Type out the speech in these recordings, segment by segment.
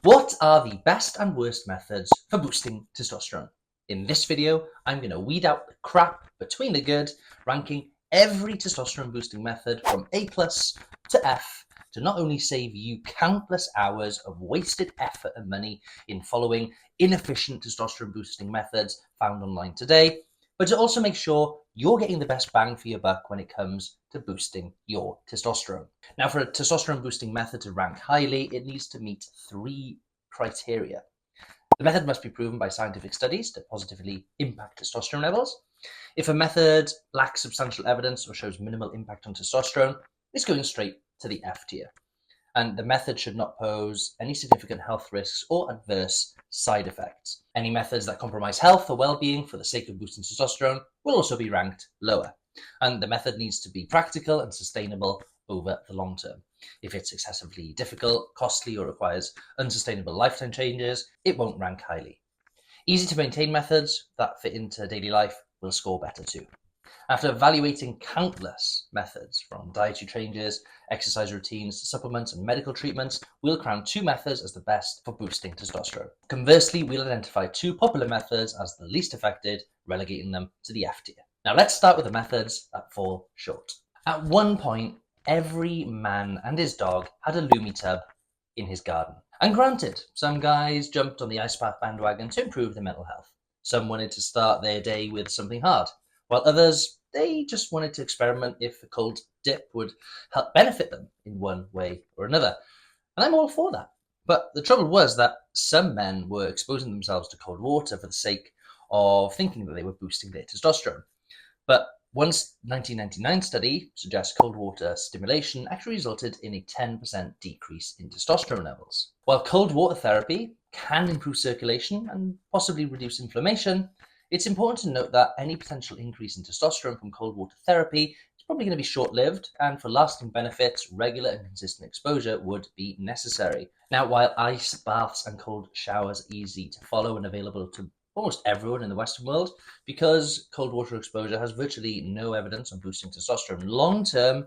What are the best and worst methods for boosting testosterone? In this video, I'm going to weed out the crap between the good, ranking every testosterone boosting method from A plus to F to not only save you countless hours of wasted effort and money in following inefficient testosterone boosting methods found online today, but to also make sure you're getting the best bang for your buck when it comes to boosting your testosterone. Now, for a testosterone boosting method to rank highly, it needs to meet three criteria. The method must be proven by scientific studies to positively impact testosterone levels. If a method lacks substantial evidence or shows minimal impact on testosterone, it's going straight to the F tier. And the method should not pose any significant health risks or adverse side effects. Any methods that compromise health or well-being for the sake of boosting testosterone will also be ranked lower. And the method needs to be practical and sustainable over the long term. If it's excessively difficult, costly, or requires unsustainable lifetime changes, it won't rank highly. Easy to maintain methods that fit into daily life will score better too. After evaluating countless methods, from dietary changes, exercise routines, to supplements and medical treatments, we'll crown two methods as the best for boosting testosterone. Conversely, we'll identify two popular methods as the least effective, relegating them to the F tier. Now let's start with the methods that fall short. At one point, every man and his dog had a Lumi tub in his garden. And granted, some guys jumped on the ice bath bandwagon to improve their mental health. Some wanted to start their day with something hard, while others, they just wanted to experiment if a cold dip would help benefit them in one way or another. And I'm all for that. But the trouble was that some men were exposing themselves to cold water for the sake of thinking that they were boosting their testosterone. But one 1999 study suggests cold water stimulation actually resulted in a 10% decrease in testosterone levels. While cold water therapy can improve circulation and possibly reduce inflammation, it's important to note that any potential increase in testosterone from cold water therapy is probably going to be short-lived, and for lasting benefits, regular and consistent exposure would be necessary. Now, while ice baths and cold showers are easy to follow and available to almost everyone in the Western world, because cold water exposure has virtually no evidence on boosting testosterone long term,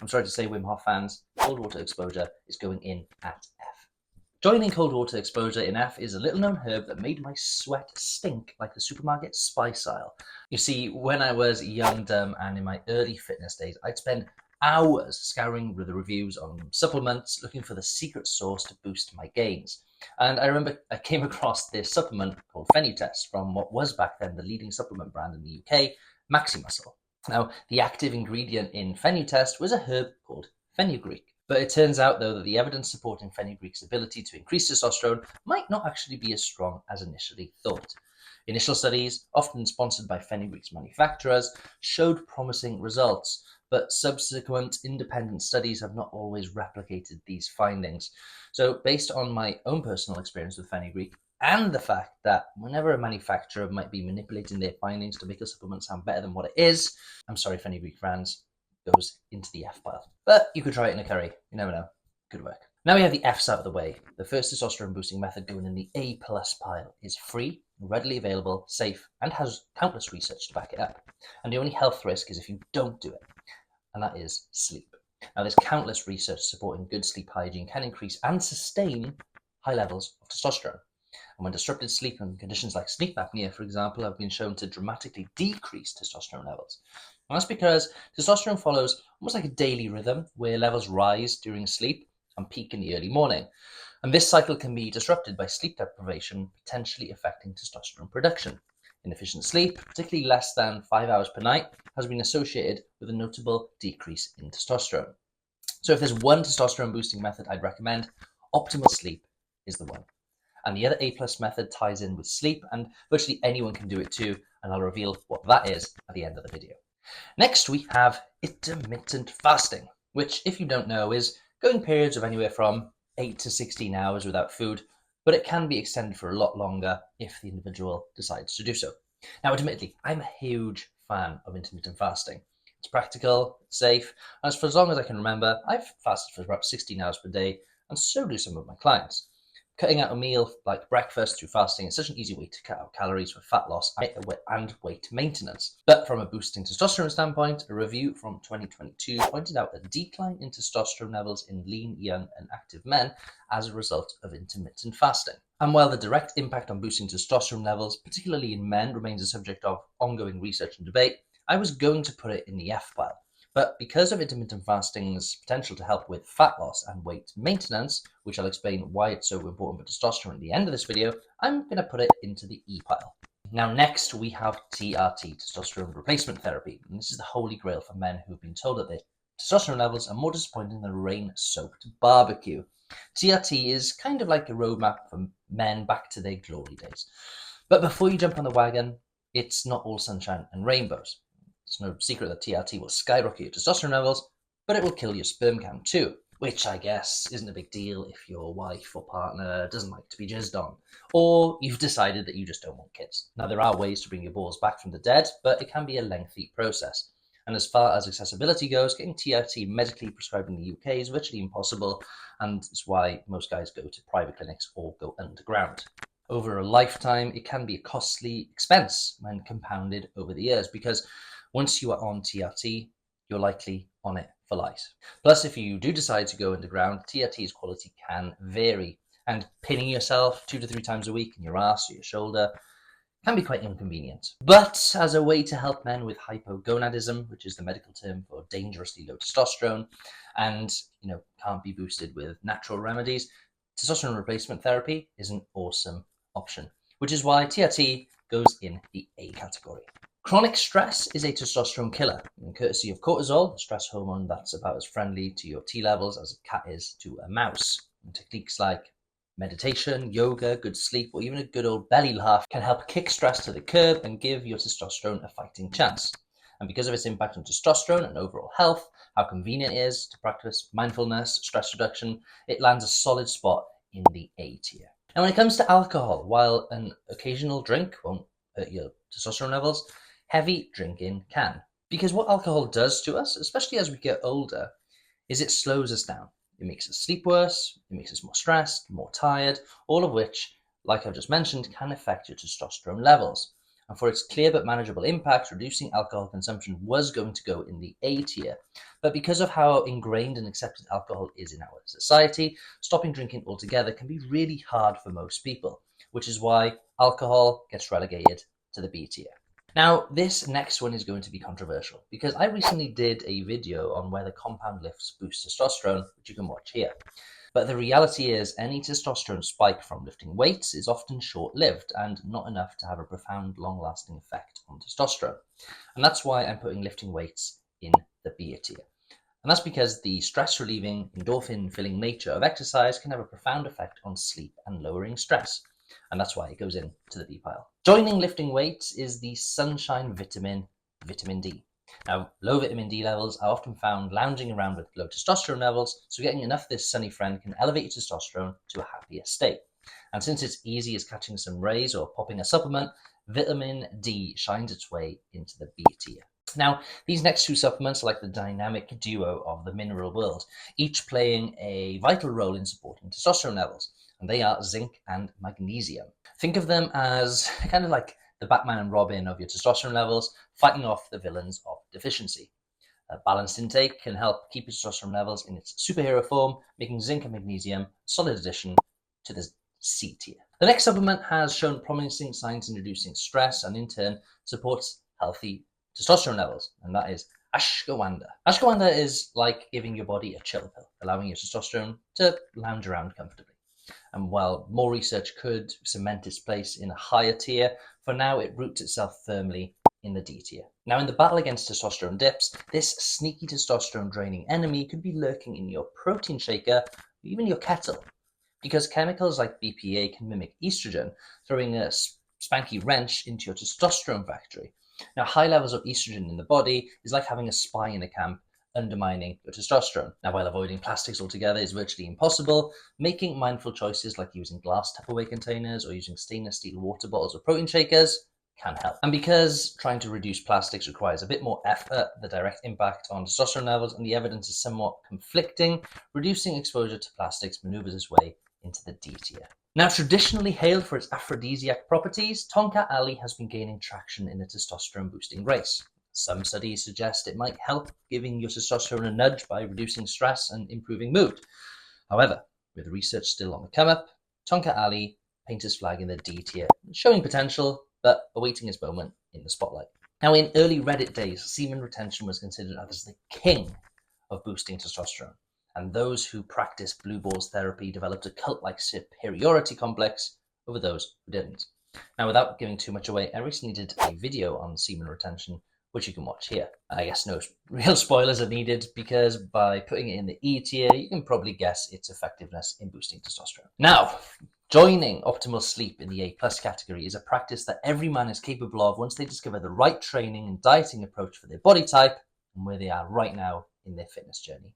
I'm sorry to say, Wim Hof fans, cold water exposure is going in at F. Joining cold water exposure in F is a little known herb that made my sweat stink like the supermarket spice aisle. You see, when I was young, dumb, and in my early fitness days, I'd spend hours scouring the reviews on supplements, looking for the secret sauce to boost my gains. And I remember I came across this supplement called Fenu from what was back then the leading supplement brand in the UK, Muscle. Now, the active ingredient in Fenu was a herb called Fenu Greek. But it turns out, though, that the evidence supporting Fenu Greek's ability to increase testosterone might not actually be as strong as initially thought. Initial studies, often sponsored by Fenu Greek's manufacturers, showed promising results, but subsequent independent studies have not always replicated these findings. So, based on my own personal experience with Fenu Greek, and the fact that whenever a manufacturer might be manipulating their findings to make a supplement sound better than what it is, I'm sorry, Fenu Greek fans, goes into the F pile. But you could try it in a curry. You never know. Good work. Now we have the Fs out of the way. The first testosterone boosting method going in the A plus pile is free, readily available, safe, and has countless research to back it up. And the only health risk is if you don't do it, and that is sleep. Now there's countless research supporting good sleep hygiene can increase and sustain high levels of testosterone. And when disrupted sleep and conditions like sleep apnea, for example, have been shown to dramatically decrease testosterone levels. And that's because testosterone follows almost like a daily rhythm where levels rise during sleep and peak in the early morning. And this cycle can be disrupted by sleep deprivation, potentially affecting testosterone production. Inefficient sleep, particularly less than 5 hours per night, has been associated with a notable decrease in testosterone. So if there's one testosterone boosting method I'd recommend, optimal sleep is the one. And the other A plus method ties in with sleep, and virtually anyone can do it too, and I'll reveal what that is at the end of the video. Next, we have intermittent fasting, which, if you don't know, is going periods of anywhere from 8 to 16 hours without food, but it can be extended for a lot longer if the individual decides to do so. Now, admittedly, I'm a huge fan of intermittent fasting. It's practical, it's safe, and for as long as I can remember, I've fasted for about 16 hours per day, and so do some of my clients. Cutting out a meal like breakfast through fasting is such an easy way to cut out calories for fat loss and weight maintenance. But from a boosting testosterone standpoint, a review from 2022 pointed out a decline in testosterone levels in lean, young, and active men as a result of intermittent fasting. And while the direct impact on boosting testosterone levels, particularly in men, remains a subject of ongoing research and debate, I was going to put it in the F pile. But because of intermittent fasting's potential to help with fat loss and weight maintenance, which I'll explain why it's so important for testosterone at the end of this video, I'm going to put it into the E pile. Now next we have TRT, testosterone replacement therapy. And this is the holy grail for men who've been told that their testosterone levels are more disappointing than a rain-soaked barbecue. TRT is kind of like a roadmap for men back to their glory days. But before you jump on the wagon, it's not all sunshine and rainbows. It's no secret that TRT will skyrocket your testosterone levels, but it will kill your sperm count too, which I guess isn't a big deal if your wife or partner doesn't like to be jizzed on, or you've decided that you just don't want kids. Now, there are ways to bring your balls back from the dead, but it can be a lengthy process. And as far as accessibility goes, getting TRT medically prescribed in the UK is virtually impossible, and it's why most guys go to private clinics or go underground. Over a lifetime, it can be a costly expense when compounded over the years, because once you are on TRT, you're likely on it for life. Plus, if you do decide to go underground, TRT's quality can vary, and pinning yourself 2 to 3 times a week in your ass or your shoulder can be quite inconvenient. But as a way to help men with hypogonadism, which is the medical term for dangerously low testosterone, and can't be boosted with natural remedies, testosterone replacement therapy is an awesome option, which is why TRT goes in the A category. Chronic stress is a testosterone killer, and courtesy of cortisol, a stress hormone that's about as friendly to your T levels as a cat is to a mouse. And techniques like meditation, yoga, good sleep, or even a good old belly laugh can help kick stress to the curb and give your testosterone a fighting chance. And because of its impact on testosterone and overall health, how convenient it is to practice mindfulness, stress reduction, it lands a solid spot in the A tier. And when it comes to alcohol, while an occasional drink won't hurt your testosterone levels, heavy drinking can. Because what alcohol does to us, especially as we get older, is it slows us down. It makes us sleep worse, it makes us more stressed, more tired, all of which, like I've just mentioned, can affect your testosterone levels. And for its clear but manageable impact, reducing alcohol consumption was going to go in the A tier. But because of how ingrained and accepted alcohol is in our society, stopping drinking altogether can be really hard for most people, which is why alcohol gets relegated to the B tier. Now, this next one is going to be controversial because I recently did a video on whether compound lifts boost testosterone, which you can watch here. But the reality is any testosterone spike from lifting weights is often short-lived and not enough to have a profound, long-lasting effect on testosterone. And that's why I'm putting lifting weights in the B tier. And that's because the stress-relieving, endorphin-filling nature of exercise can have a profound effect on sleep and lowering stress. And that's why it goes into the B pile. Joining lifting weights is the sunshine vitamin, vitamin D. Now, low vitamin D levels are often found lounging around with low testosterone levels, so getting enough of this sunny friend can elevate your testosterone to a happier state. And since it's easy as catching some rays or popping a supplement, vitamin D shines its way into the B tier. Now, these next 2 supplements are like the dynamic duo of the mineral world, each playing a vital role in supporting testosterone levels, and they are zinc and magnesium. Think of them as kind of like the Batman and Robin of your testosterone levels, fighting off the villains of deficiency. A balanced intake can help keep your testosterone levels in its superhero form, making zinc and magnesium a solid addition to the C tier. The next supplement has shown promising signs in reducing stress and in turn supports healthy testosterone levels, and that is Ashwagandha. Ashwagandha is like giving your body a chill pill, allowing your testosterone to lounge around comfortably. And while more research could cement its place in a higher tier, for now it roots itself firmly in the D tier. Now, in the battle against testosterone dips, this sneaky testosterone draining enemy could be lurking in your protein shaker, or even your kettle, because chemicals like BPA can mimic estrogen, throwing a spanky wrench into your testosterone factory. Now, high levels of estrogen in the body is like having a spy in a camp undermining your testosterone. Now, while avoiding plastics altogether is virtually impossible, making mindful choices like using glass Tupperware containers or using stainless steel water bottles or protein shakers can help. And because trying to reduce plastics requires a bit more effort, the direct impact on testosterone levels and the evidence is somewhat conflicting, reducing exposure to plastics maneuvers its way into the D tier. Now, traditionally hailed for its aphrodisiac properties, Tonka Ali has been gaining traction in the testosterone-boosting race. Some studies suggest it might help giving your testosterone a nudge by reducing stress and improving mood. However, with research still on the come-up, Tonka Ali paints his flag in the D tier, showing potential, but awaiting its moment in the spotlight. Now, in early Reddit days, Seaman Retention was considered as the king of boosting testosterone, and those who practiced blue balls therapy developed a cult-like superiority complex over those who didn't. Now, without giving too much away, I recently did a video on semen retention, which you can watch here. I guess no real spoilers are needed because by putting it in the E tier, you can probably guess its effectiveness in boosting testosterone. Now, joining optimal sleep in the A+ category is a practice that every man is capable of once they discover the right training and dieting approach for their body type and where they are right now in their fitness journey.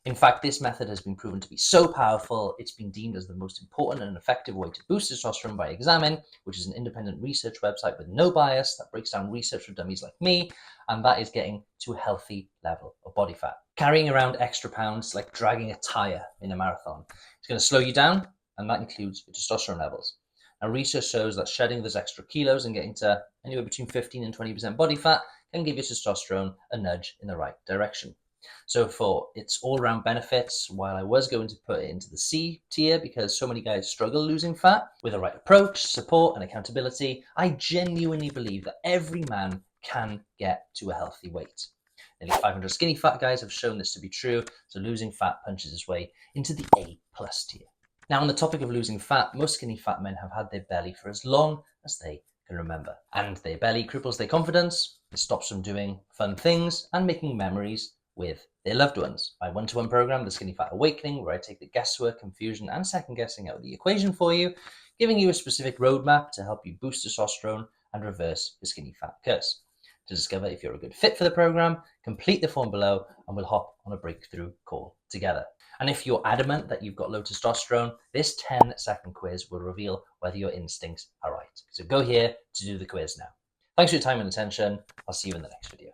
In fact, this method has been proven to be so powerful, it's been deemed as the most important and effective way to boost testosterone by Examine, which is an independent research website with no bias that breaks down research for dummies like me, and that is getting to a healthy level of body fat. Carrying around extra pounds like dragging a tire in a marathon. It's going to slow you down, and that includes your testosterone levels. Now, research shows that shedding those extra kilos and getting to anywhere between 15 and 20% body fat can give your testosterone a nudge in the right direction. So for its all-round benefits, while I was going to put it into the C tier because so many guys struggle losing fat, with the right approach, support, and accountability, I genuinely believe that every man can get to a healthy weight. Nearly 500 skinny fat guys have shown this to be true, so losing fat punches its way into the A+ tier. Now, on the topic of losing fat, most skinny fat men have had their belly for as long as they can remember. And their belly cripples their confidence, it stops them doing fun things and making memories with their loved ones. My one-to-one program, The Skinny Fat Awakening, where I take the guesswork, confusion, and second guessing out of the equation for you, giving you a specific roadmap to help you boost testosterone and reverse the skinny fat curse. To discover if you're a good fit for the program, complete the form below and we'll hop on a breakthrough call together. And if you're adamant that you've got low testosterone, this 10-second quiz will reveal whether your instincts are right. So go here to do the quiz now. Thanks for your time and attention. I'll see you in the next video.